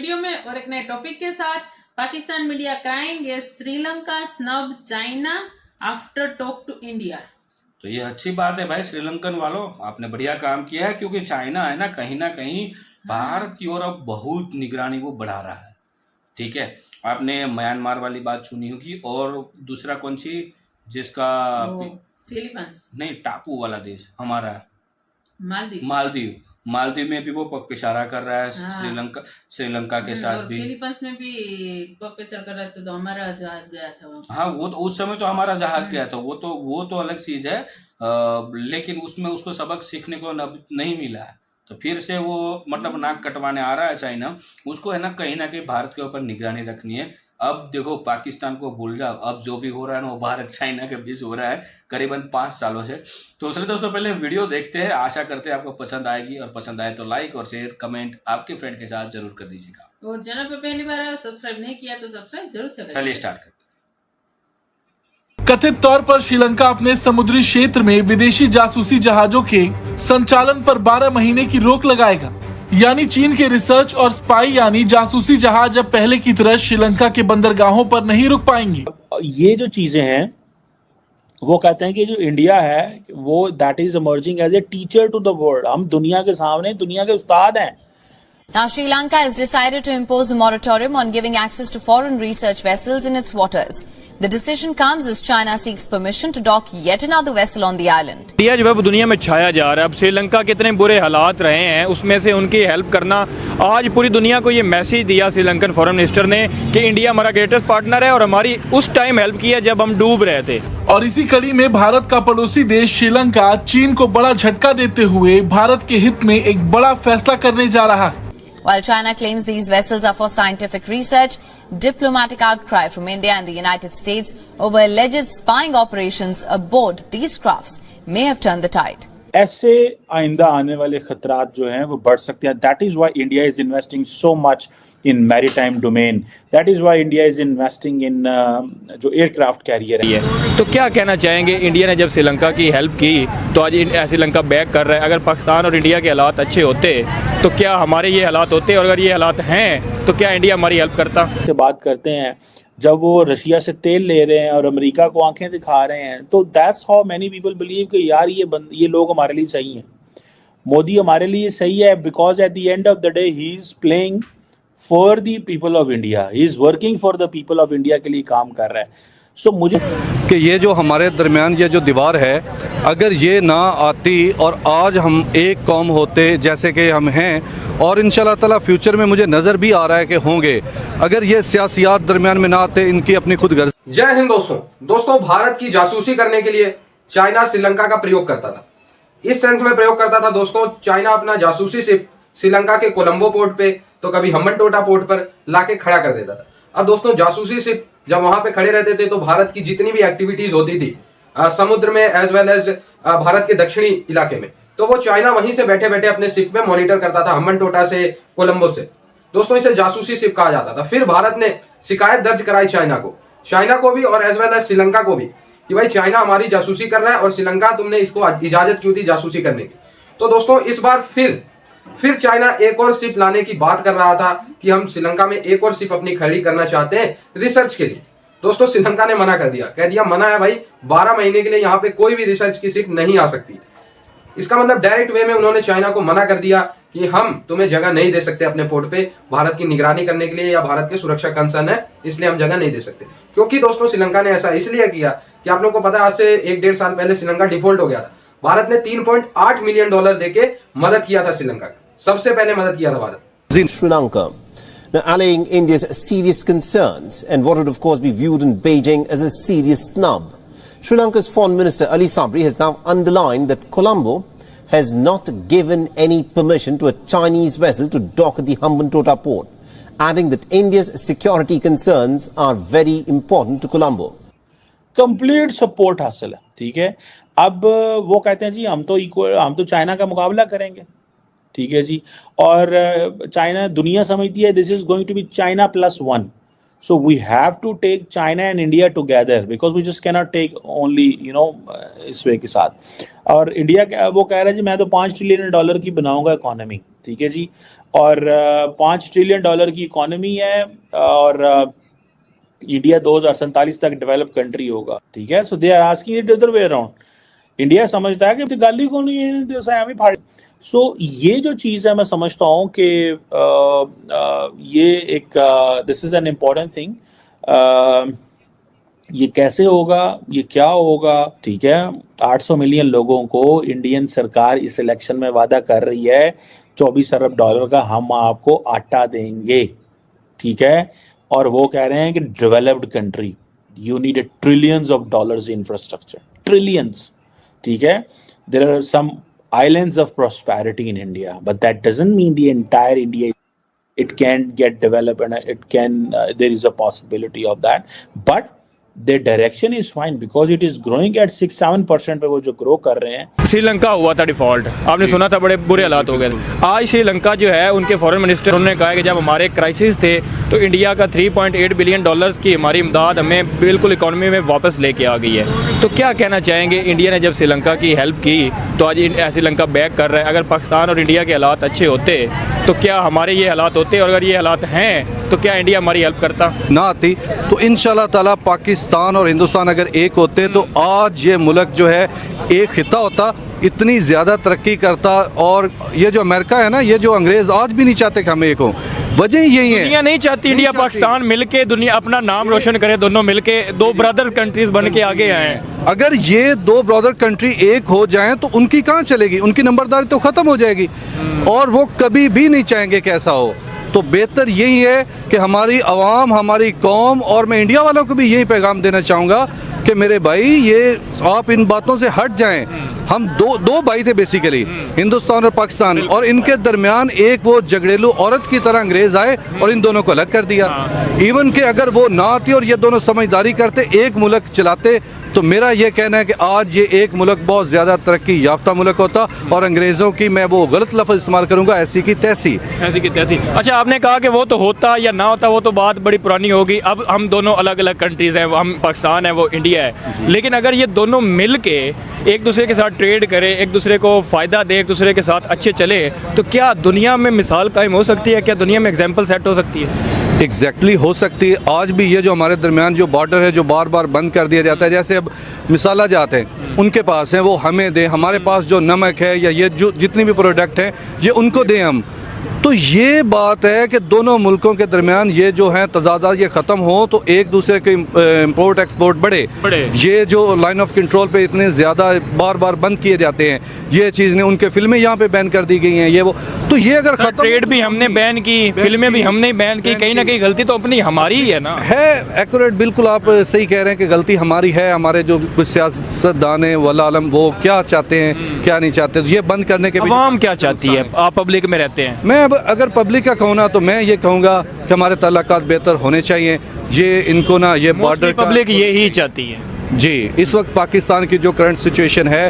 Video में और एक नए टॉपिक के साथ। पाकिस्तान मीडिया क्राइम, ये Sri Lanka snub China after talk to India. तो ये अच्छी बात है भाई, श्रीलंकन वालों आपने बढ़िया काम किया है, क्योंकि चाइना है ना कहीं भारत की ओर अब बहुत निगरानी वो बढ़ा रहा है। ठीक है, आपने म्यांमार वाली बात सुनी होगी, और दूसरा कौन सी जिसका फिलीपींस नहीं, टापू वाला देश हमारा मालदीव मालदीव में भी वो पग इशारा कर रहा है। हाँ। श्रीलंका के साथ भी फिलीपींस में भी पग इशारा कर रहा था, तो हमारा जहाज गया था वहाँ। हाँ, वो तो उस समय तो हमारा जहाज गया था, वो तो अलग चीज है। लेकिन उसमें उसको सबक सीखने को नहीं मिला है, तो फिर से वो मतलब नाक कटवाने आ रहा है चाइना। उसको है ना कहीं भारत के ऊपर निगरानी रखनी है। अब देखो, पाकिस्तान को भूल जाओ, अब जो भी हो रहा है ना वो भारत चाइना के बीच हो रहा है करीबन 5 सालों से। तो उसने दोस्तों पहले वीडियो देखते हैं, आशा करते हैं आपको पसंद आएगी, और पसंद आए तो लाइक और शेयर कमेंट आपके फ्रेंड के साथ जरूर कर दीजिएगा। और चैनल पे पहली बार सब्सक्राइब नहीं किया तो सब्सक्राइब जरूर से करें। चलिए स्टार्ट करते हैं। कथित तौर पर श्रीलंका अपने समुद्री क्षेत्र में विदेशी जासूसी जहाजों के संचालन पर 12 महीने की रोक लगाएगा। यानी चीन के रिसर्च और स्पाई यानी जासूसी जहाज अब पहले की तरह श्रीलंका के बंदरगाहों पर नहीं रुक पाएंगी। ये जो चीजें हैं वो कहते हैं कि जो इंडिया है वो that is emerging as a teacher to the world. हम दुनिया के सामने दुनिया के उस्ताद हैं। Now, Sri Lanka has decided to impose a moratorium on giving access to foreign research vessels in its waters. The decision comes as China seeks permission to dock yet another vessel on the island. India जो है वो दुनिया में छाया जा रहा है। अब श्रीलंका के इतने बुरे हालात रहे हैं, उसमें से उनकी हेल्प करना, आज पूरी दुनिया को ये मैसेज दिया श्रीलंकन फॉरेन मिनिस्टर ने कि इंडिया हमारा ग्रेटेस्ट पार्टनर है और हमारी उस टाइम हेल्प की है जब हम डूब रहे थे। और इसी कड़ी में भारत का पड़ोसी देश श्रीलंका चीन को बड़ा झटका देते हुए भारत के हित में एक बड़ा फैसला करने जा रहा है। While China claims these vessels are for scientific research, diplomatic outcry from India and the United States over alleged spying operations aboard these crafts may have turned the tide. ऐसे आइंदा आने वाले खतरात जो हैं वो बढ़ सकते हैं। That is why India is investing so much in maritime domain. That is why India is investing in जो एयरक्राफ्ट कैरियर है। तो क्या कहना चाहेंगे, इंडिया ने जब श्रीलंका की हेल्प की तो आज श्रीलंका बैक कर रहा है। अगर पाकिस्तान और इंडिया के हालात अच्छे होते तो क्या हमारे ये हालात होते, और अगर ये हालात हैं तो क्या इंडिया हमारी हेल्प करता। बात करते हैं जब वो रशिया से तेल ले रहे हैं और अमेरिका को आंखें दिखा रहे हैं, तो that's how many people believe कि यार ये लोग हमारे लिए सही हैं, मोदी हमारे लिए सही है, because at the end of the day he is playing for the people of India, he is working for the people of India के लिए काम कर रहा है। सो मुझे कि ये जो हमारे दरमियान ये जो दीवार है, अगर ये ना आती और आज हम एक कौम होते जैसे कि हम हैं, और इंशाल्लाह ताला फ्यूचर में मुझे नज़र भी आ रहा है कि होंगे, अगर ये सियासियात दरमियान में ना आते, इनकी अपनी खुद गर्ज। जय हिंद दोस्तों, भारत की जासूसी करने के लिए चाइना श्रीलंका का प्रयोग करता था। इस सेंस में प्रयोग करता था दोस्तों, चाइना अपना जासूसी शिप श्रीलंका के कोलंबो पोर्ट पे तो कभी हम्बनटोटा पोर्ट पर लाके खड़ा कर देता था। अब दोस्तों, जासूसी शिप जब वहां पे खड़े रहते थे तो भारत की जितनी भी एक्टिविटीज होती थी समुद्र में एज वेल एज भारत के दक्षिणी इलाके में, तो वो चाइना वहीं से बैठे बैठे अपने शिप में मॉनिटर करता था, हम्बनटोटा से, कोलंबो से। दोस्तों, इसे जासूसी शिप कहा जाता था। फिर भारत ने शिकायत दर्ज कराई चाइना को भी और एज वेल एज श्रीलंका को भी कि भाई चाइना हमारी जासूसी कर रहा है और श्रीलंका तुमने इसको इजाजत क्यों दी जासूसी करने की। तो दोस्तों, इस बार फिर चाइना एक और शिप लाने की बात कर रहा था कि हम श्रीलंका में एक और शिप अपनी खड़ी करना चाहते हैं रिसर्च के लिए। दोस्तों, श्रीलंका ने मना कर दिया, कह दिया मना है भाई, 12 महीने के लिए यहाँ पे कोई भी रिसर्च की शिप नहीं आ सकती। इसका मतलब डायरेक्ट वे में उन्होंने चाइना को मना कर दिया कि हम तुम्हें जगह नहीं दे सकते अपने पोर्ट पे, भारत की निगरानी करने के लिए या भारत के सुरक्षा कंसर्न है, इसलिए हम जगह नहीं दे सकते। क्योंकि दोस्तों, श्रीलंका ने ऐसा इसलिए किया कि आप लोगों को पता है, आज से 1-1.5 साल पहले श्रीलंका डिफॉल्ट हो गया था। भारत ने $3.8 मिलियन देके मदद किया था श्रीलंका का, सबसे पहले मदद किया था Bharat. Sri Lanka, now allaying India's serious concerns and what would of course be viewed in Beijing as a serious snub. Sri Lanka's Foreign Minister Ali Sabri has now underlined that Colombo has not given any permission to a Chinese vessel to dock at the Hambantota port, adding that India's security concerns are very important to Colombo. Complete support हासिल है, ठीक है। अब वो कहते हैं जी हम तो चाइना का मुकाबला करेंगे, ठीक है जी। और चाइना दुनिया समझती है this is going to be China +1, so we have to take China and India together because we just cannot take only इस वे के साथ। और इंडिया वो कह रहा है जी मैं तो $5 ट्रिलियन की बनाऊंगा इकोनॉमी, ठीक है जी। और $5 ट्रिलियन की इकोनॉमी है और इंडिया 2047 तक डेवलप कंट्री होगा, ठीक है। So they are asking it other way around. India समझता है कि गाली को नहीं है। सो ये जो चीज़ है मैं समझता हूँ कि ये एक this is an important thing. ये कैसे होगा, ये क्या होगा, ठीक है। 800 मिलियन लोगों को इंडियन सरकार इस इलेक्शन में वादा कर रही है $24 अरब का हम आपको आटा देंगे, ठीक है। और वो कह रहे हैं कि developed country you need trillions of dollars infrastructure, trillions, ठीक है। There are some islands of prosperity in India, but that doesn't mean the entire India it can get developed, and it can there is a possibility of that, but their direction is fine because it is growing at 6-7% पे वो जो grow कर रहे हैं। श्रीलंका हुआ था default, आपने सुना था, बड़े बुरे हालात हो गए थे। आज श्रीलंका जो है उनके फॉरेन मिनिस्टर उन्होंने कहा है कि जब हमारे क्राइसिस थे तो इंडिया का $3.8 बिलियन की हमारी इमदाद हमें बिल्कुल इकोनॉमी में वापस लेके आ गई है। तो क्या कहना चाहेंगे, इंडिया ने जब श्रीलंका की हेल्प की तो आज श्रीलंका बैक कर रहा है। अगर पाकिस्तान और इंडिया के हालात अच्छे होते तो क्या हमारे ये हालात होते, और अगर ये हालात हैं तो क्या इंडिया हमारी हेल्प करता ना आती? तो इंशाल्लाह ताला पाकिस्तान और हिंदुस्तान अगर एक होते तो आज ये मुल्क जो है एक खिता होता, इतनी ज़्यादा तरक्की करता। और ये जो अमेरिका है ना, ये जो अंग्रेज़ आज भी नहीं चाहते कि हम एक हों, वजह यही है। दुनिया नहीं चाहती इंडिया पाकिस्तान मिलके दुनिया अपना नाम रोशन करे, दोनों मिलके दो ब्रदर कंट्रीज बन के आगे आए। अगर ये दो ब्रदर कंट्री एक हो जाएं तो उनकी कहाँ चलेगी, उनकी नंबरदारी तो ख़त्म हो जाएगी और वो कभी भी नहीं चाहेंगे कि ऐसा हो। तो बेहतर यही है कि हमारी आवाम, हमारी कौम, और मैं इंडिया वालों को भी यही पैगाम देना चाहूँगा कि मेरे भाई ये आप इन बातों से हट जाएं। हम दो भाई थे बेसिकली, हिंदुस्तान और पाकिस्तान, और इनके दरमियान एक वो झगड़ेलू औरत की तरह अंग्रेज आए और इन दोनों को अलग कर दिया। इवन कि अगर वो ना आती और ये दोनों समझदारी करते, एक मुल्क चलाते, तो मेरा ये कहना है कि आज ये एक मुल्क बहुत ज़्यादा तरक्की याफ्ता मुल्क होता। और अंग्रेज़ों की मैं वो गलत लफ्ज़ इस्तेमाल करूँगा, ऐसी की तैसी। अच्छा, आपने कहा कि वो तो होता या ना होता, वो तो बात बड़ी पुरानी होगी। अब हम दोनों अलग अलग कंट्रीज़ हैं, हम पाकिस्तान है, वो इंडिया है। लेकिन अगर ये दोनों मिल के एक दूसरे के साथ ट्रेड करें, एक दूसरे को फ़ायदा दे, एक दूसरे के साथ अच्छे चले, तो क्या दुनिया में मिसाल कायम हो सकती है? क्या दुनिया में एग्जाम्पल सेट हो सकती है? एग्जैक्टली हो सकती है। आज भी ये जो हमारे दरमियान जो बॉर्डर है, जो बार बार बंद कर दिया जाता है, जैसे अब मिसाला जाते हैं, उनके पास हैं वो हमें दें, हमारे पास जो नमक है या ये जो जितनी भी प्रोडक्ट हैं ये उनको दें हम। तो ये बात है कि दोनों मुल्कों के दरमियान ये जो है तजादा ये ख़त्म हो तो एक दूसरे के इम्पोर्ट एक्सपोर्ट बढ़े। ये जो लाइन ऑफ कंट्रोल पे इतने ज़्यादा बार बार बंद किए जाते हैं, ये चीज़ ने उनके फिल्में यहाँ पे बैन कर दी गई हैं, ये वो। तो ये अगर ख़त्म, ट्रेड भी हमने बैन की, फिल्में भी हमने बैन की, कहीं ना कहीं गलती तो अपनी हमारी ही है ना। है एक्यूरेट, बिल्कुल आप सही कह रहे हैं कि गलती हमारी है। हमारे जो कुछ सियासतदान हैं वल्लाह आलम वो क्या चाहते हैं क्या नहीं चाहते, तो ये बंद करने के आवाम क्या चाहती है? आप पब्लिक में रहते हैं। मैं अगर पब्लिक का कहूँ ना तो मैं ये कहूँगा कि हमारे ताल्लुकात बेहतर होने चाहिए। ये इनको ना ये बॉर्डर पब्लिक यही चाहती है जी। इस वक्त पाकिस्तान की जो करंट सिचुएशन है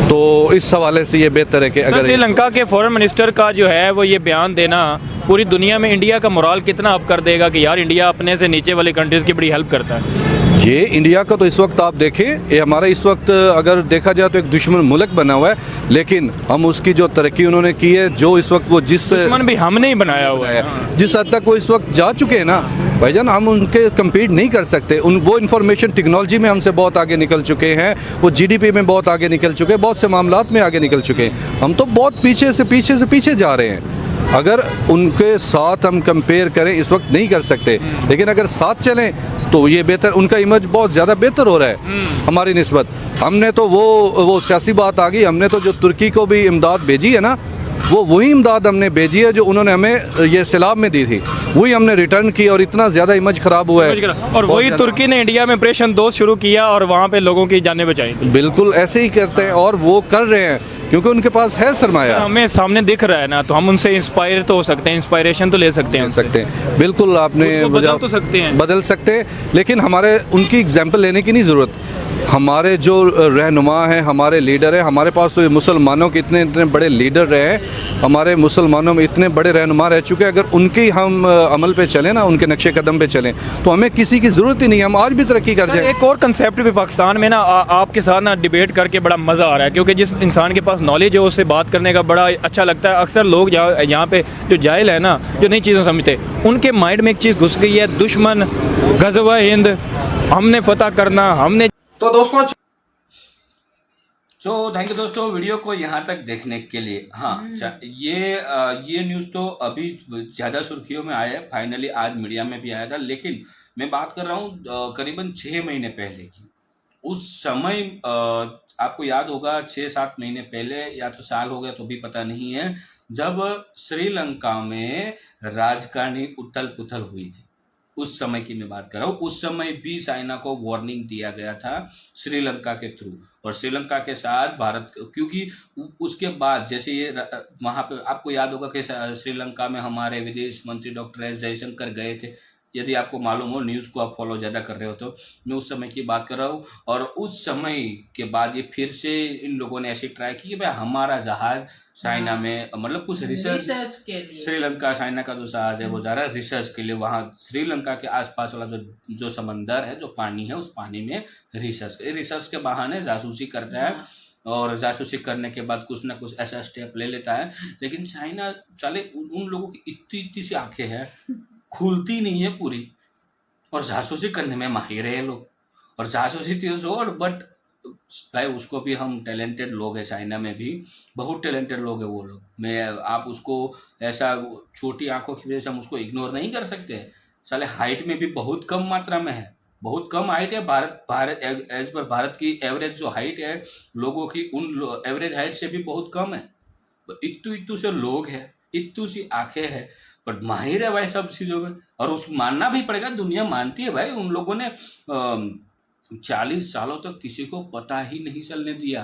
तो इस हवाले से ये बेहतर है कि अगर श्रीलंका के फॉरेन मिनिस्टर का जो है वो ये बयान देना पूरी दुनिया में इंडिया का मोराल कितना अप कर देगा कि यार इंडिया अपने से नीचे वाली कंट्रीज़ की बड़ी हेल्प करता है। ये इंडिया का तो इस वक्त आप देखें, ये हमारा इस वक्त अगर देखा जाए तो एक दुश्मन मुल्क बना हुआ है, लेकिन हम उसकी जो तरक्की उन्होंने की है, जो इस वक्त वो जिस दुश्मन भी हमने ही बनाया हुआ है, जिस हद तक वो इस वक्त जा चुके हैं ना भाईजान, हम उनके कम्पीट नहीं कर सकते। वो इंफॉर्मेशन टेक्नोलॉजी में हमसे बहुत आगे निकल चुके हैं, वो GDP में बहुत आगे निकल चुके हैं, बहुत से मामलात में आगे निकल चुके हैं। हम तो बहुत पीछे जा रहे हैं। अगर उनके साथ हम कंपेयर करें इस वक्त नहीं कर सकते, लेकिन अगर साथ चलें तो ये बेहतर, उनका इमेज बहुत ज़्यादा बेहतर हो रहा है हमारी निस्बत। हमने तो वो सियासी बात आ गई, हमने तो जो तुर्की को भी इमदाद भेजी है ना, वो वही इमदाद हमने भेजी है जो उन्होंने हमें ये सैलाब में दी थी, वही हमने रिटर्न की और इतना ज़्यादा इमेज ख़राब हुआ है। और वही तुर्की ने इंडिया में ऑपरेशन 2 शुरू किया और वहाँ पे लोगों की जानें बचाई। बिल्कुल ऐसे ही करते हैं और वो कर रहे हैं क्योंकि उनके पास है सरमाया। हमें सामने दिख रहा है ना, तो हम उनसे इंस्पायर तो हो सकते हैं, इंस्पायरेशन तो ले सकते हैं। बिल्कुल आपने बदल तो सकते हैं, बदल सकते हैं, लेकिन हमारे उनकी एग्जाम्पल लेने की नहीं ज़रूरत। हमारे जो रहनुमा हैं, हमारे लीडर हैं, हमारे पास तो ये मुसलमानों के इतने बड़े लीडर रहे हैं, हमारे मुसलमानों में इतने बड़े रहनुमा रह चुके हैं, अगर उनकी हम अमल पे चलें ना, उनके नक्शे कदम पे चलें तो हमें किसी की ज़रूरत ही नहीं है, हम आज भी तरक्की कर जाएं। एक और कंसेप्ट भी पाकिस्तान में ना आपके साथ ना डिबेट करके बड़ा मज़ा आ रहा है, क्योंकि जिस इंसान के पास नॉलेज है उससे बात करने का बड़ा अच्छा लगता है। अक्सर लोग यहाँ पे जो जाहिल है ना, जो नई चीज़ें समझते, उनके माइंड में एक चीज़ घुस गई है, दुश्मन, गज़वा हिंद, हमने फतह करना, हमने। तो दोस्तों थैंक यू दोस्तों वीडियो को यहाँ तक देखने के लिए। हाँ, ये न्यूज़ तो अभी ज़्यादा सुर्खियों में आया है, फाइनली आज मीडिया में भी आया था, लेकिन मैं बात कर रहा हूँ करीबन 6 महीने पहले की। उस समय आपको याद होगा 6-7 महीने पहले, या तो साल हो गया तो भी पता नहीं है, जब श्रीलंका में राजकारणी उथल पुथल हुई थी, उस समय की मैं बात कर रहा हूँ। उस समय भी चाइना को वार्निंग दिया गया था श्रीलंका के थ्रू, और श्रीलंका के साथ भारत, क्योंकि उसके बाद जैसे ये वहाँ पे आपको याद होगा कि श्रीलंका में हमारे विदेश मंत्री डॉक्टर एस जयशंकर गए थे। यदि आपको मालूम हो, न्यूज़ को आप फॉलो ज़्यादा कर रहे हो, तो मैं उस समय की बात कर रहा हूँ। और उस समय के बाद ये फिर से इन लोगों ने ऐसी ट्राई की कि भाई हमारा जहाज़ चाइना में, मतलब कुछ रिसर्च के लिए, श्रीलंका चाइना का जो जहाज है वो जा रहा है रिसर्च के लिए, वहाँ श्रीलंका के आसपास वाला जो समंदर है, जो पानी है, उस पानी में रिसर्च के बहाने जासूसी करता है, और जासूसी करने के बाद कुछ ना कुछ ऐसा स्टेप ले लेता है। लेकिन चाइना चले, उन लोगों की इतनी सी आंखें हैं, खुलती नहीं है पूरी, और जासूसी करने में माहिर है लोग, और जासूसी थी और बट भाई उसको भी हम टैलेंटेड लोग हैं, चाइना में भी बहुत टैलेंटेड लोग हैं वो लोग। मैं आप उसको ऐसा छोटी आंखों की वजह से हम उसको इग्नोर नहीं कर सकते। साले हाइट में भी बहुत कम मात्रा में है, बहुत कम हाइट है। भारत एज पर भारत की एवरेज जो हाइट है लोगों की, उन एवरेज हाइट से भी बहुत कम है। इतू से लोग हैं, इतू सी आंखें हैं, बट माहिर है भाई सब चीज़ों में, और उस मानना भी पड़ेगा, दुनिया मानती है भाई। उन लोगों ने 40 सालों तक किसी को पता ही नहीं चलने दिया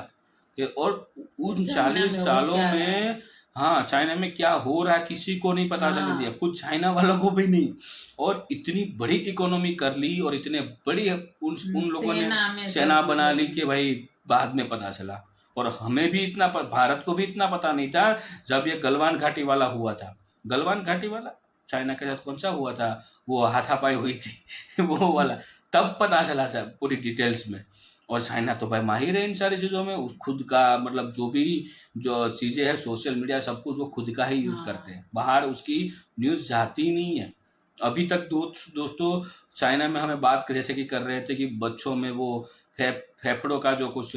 कि, और उन 40 सालों में हाँ चाइना में क्या हो रहा है किसी को नहीं पता चलने दिया, खुद चाइना वालों को भी नहीं। और इतनी बड़ी इकोनॉमी कर ली, और इतने बड़ी उन लोगों ने सेना बना ली कि भाई बाद में पता चला। और हमें भी इतना, भारत को भी इतना पता नहीं था जब ये गलवान घाटी वाला हुआ था। गलवान घाटी वाला चाइना के साथ कौन सा हुआ था, वो हाथापाई हुई थी वो वाला, तब पता चला था पूरी डिटेल्स में। और चाइना तो भाई माहिर है इन सारी चीज़ों में, खुद का मतलब जो चीज़ें हैं सोशल मीडिया सब कुछ वो खुद का ही यूज़ करते हैं, बाहर उसकी न्यूज़ जाती नहीं है अभी तक। दोस्तों चाइना में हमें बात जैसे कि कर रहे थे कि बच्चों में वो फेफड़ों का जो कुछ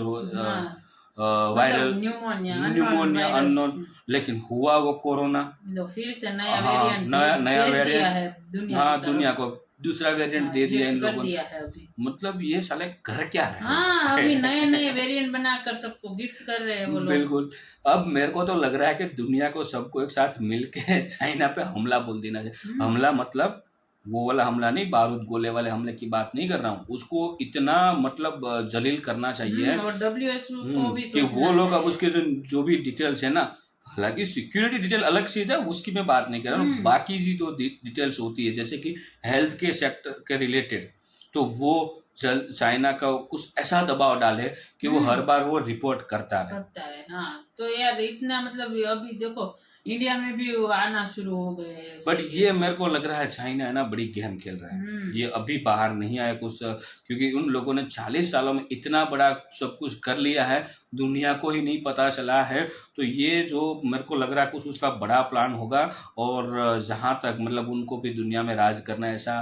वायरल न्यूमोनिया अननोन, लेकिन हुआ वो कोरोना, फिर से नया वेरिएंट हाँ दुनिया को दूसरा वेरिएंट दे दिया इन लोगों ने। मतलब ये साले घर क्या है, हाँ अभी नए वेरिएंट बनाकर सबको गिफ्ट कर रहे हैं वो लोग। बिल्कुल। अब मेरे को तो लग रहा है कि दुनिया को सबको एक साथ मिलके चाइना पे हमला बोल देना चाहिए। हमला मतलब वो वाला हमला नहीं, बारूद गोले वाले हमले की बात नहीं कर रहा हूँ, उसको इतना मतलब जलील करना चाहिए और WHO को भी कि वो लोग अब उसके जो भी डिटेल्स है ना, हालांकि सिक्योरिटी डिटेल अलग चीज है, उसकी मैं बात नहीं कर रहा हूँ, बाकी जी तो डिटेल्स होती है जैसे कि हेल्थ के सेक्टर के रिलेटेड, तो वो चाइना का कुछ ऐसा दबाव डाले कि वो हर बार वो रिपोर्ट करता है। हाँ तो यार इतना मतलब अभी देखो इंडिया में भी आना शुरू हो गए, बट ये मेरे को लग रहा है चाइना है ना बड़ी गेम खेल रहा है, ये अभी बाहर नहीं आया कुछ, क्योंकि उन लोगों ने 40 सालों में इतना बड़ा सब कुछ कर लिया है, दुनिया को ही नहीं पता चला है। तो ये जो मेरे को लग रहा है कुछ उसका बड़ा प्लान होगा, और जहाँ तक मतलब उनको भी दुनिया में राज करना ऐसा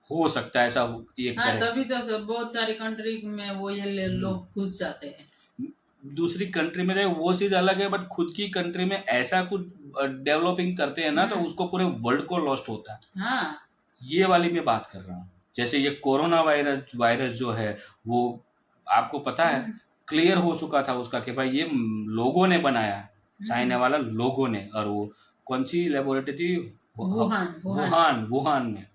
हो सकता है, ऐसा ये हाँ, तभी तो बहुत सारी कंट्री में वो ये लोग घुस जाते हैं। दूसरी कंट्री में वो चीज अलग है, बट खुद की कंट्री में ऐसा कुछ डेवलपिंग करते हैं ना तो उसको पूरे वर्ल्ड को लॉस्ट होता है। हाँ। ये वाली मैं बात कर रहा हूँ। जैसे ये कोरोना वायरस जो है वो आपको पता है क्लियर हो चुका था उसका कि भाई ये लोगों ने बनाया, चाइना वाला लोगों ने, और वो कौन सी लेबोरेटरी थी, वुहान में।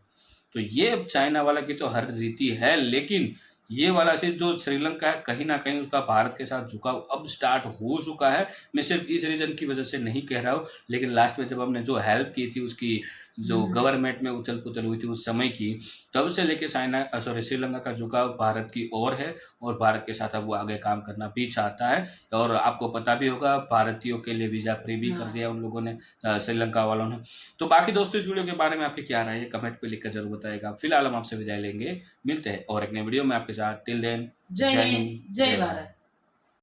तो ये चाइना वाला की तो हर रीति है, लेकिन ये वाला से जो श्रीलंका है कहीं ना कहीं उसका भारत के साथ झुकाव अब स्टार्ट हो चुका है। मैं सिर्फ इस रीजन की वजह से नहीं कह रहा हूँ, लेकिन लास्ट में जब हमने जो हेल्प की थी उसकी जो गवर्नमेंट में उथल पुथल हुई थी उस समय की, तब से लेके श्रीलंका का झुकाव भारत की ओर है और भारत के साथ अब वो आगे काम करना भी चाहता है। और आपको पता भी होगा भारतीयों के लिए वीजा फ्री भी कर दिया उन लोगों ने, श्रीलंका वालों ने। तो बाकी दोस्तों इस वीडियो के बारे में आपकी क्या राय है कमेंट पे लिखकर जरूर बताएगा। फिलहाल हम आपसे विदाई लेंगे, मिलते हैं और एक नए वीडियो में आपके साथ। टिल देन जय हिंद, जय भारत।